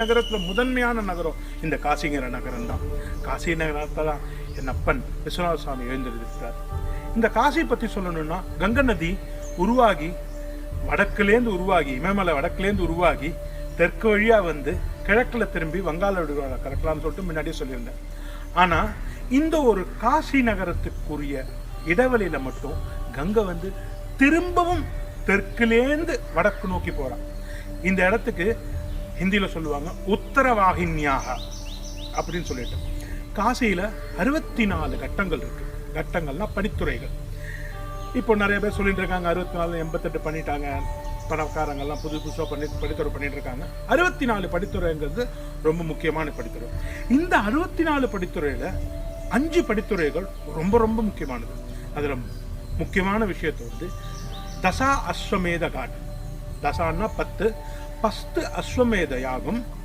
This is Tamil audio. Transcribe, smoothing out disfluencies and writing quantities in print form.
நகரத்துல முதன்மையான நகரம் இந்த காசிங்கிற நகரம் தான். காசி நகரத்தை தான் என் அப்பன் விஸ்வநாத சுவாமி எழுந்திருக்கிறார். இந்த காசியை பற்றி சொல்லணும்னா, கங்கை நதி உருவாகி வடக்குலேருந்து உருவாகி இமயமலை வடக்குலேருந்து உருவாகி தெற்கு வழியாக வந்து கிழக்கில் திரும்பி வங்காள விடுதலை கலக்கலாம்னு சொல்லிட்டு முன்னாடியே சொல்லியிருந்தேன். ஆனால் இந்த ஒரு காசி நகரத்துக்குரிய இடைவெளியில் மட்டும் கங்கை வந்து திரும்பவும் தெற்குலேருந்து வடக்கு நோக்கி போகிறான். இந்த இடத்துக்கு ஹிந்தியில் சொல்லுவாங்க உத்தரவாகின்யாக அப்படின்னு சொல்லிட்டு. காசியில் 64 கட்டங்கள் இருக்கு. கட்டங்கள்னா படித்துறைகள். இப்போ நிறைய பேர் சொல்லிட்டு இருக்காங்க 64 88 பண்ணிட்டாங்க, பணக்காரங்கள்லாம் புதுசாக படித்துறை பண்ணிட்டு இருக்காங்க. 64 படித்துறைங்கிறது ரொம்ப முக்கியமான படித்துறை. இந்த 64 படித்துறையில் 5 படித்துறைகள் ரொம்ப ரொம்ப முக்கியமானது. அதில் முக்கியமான விஷயத்தை வந்து தசா அஸ்வமேத காட். தசான்னா 10 அஸ்வமேத யாகம்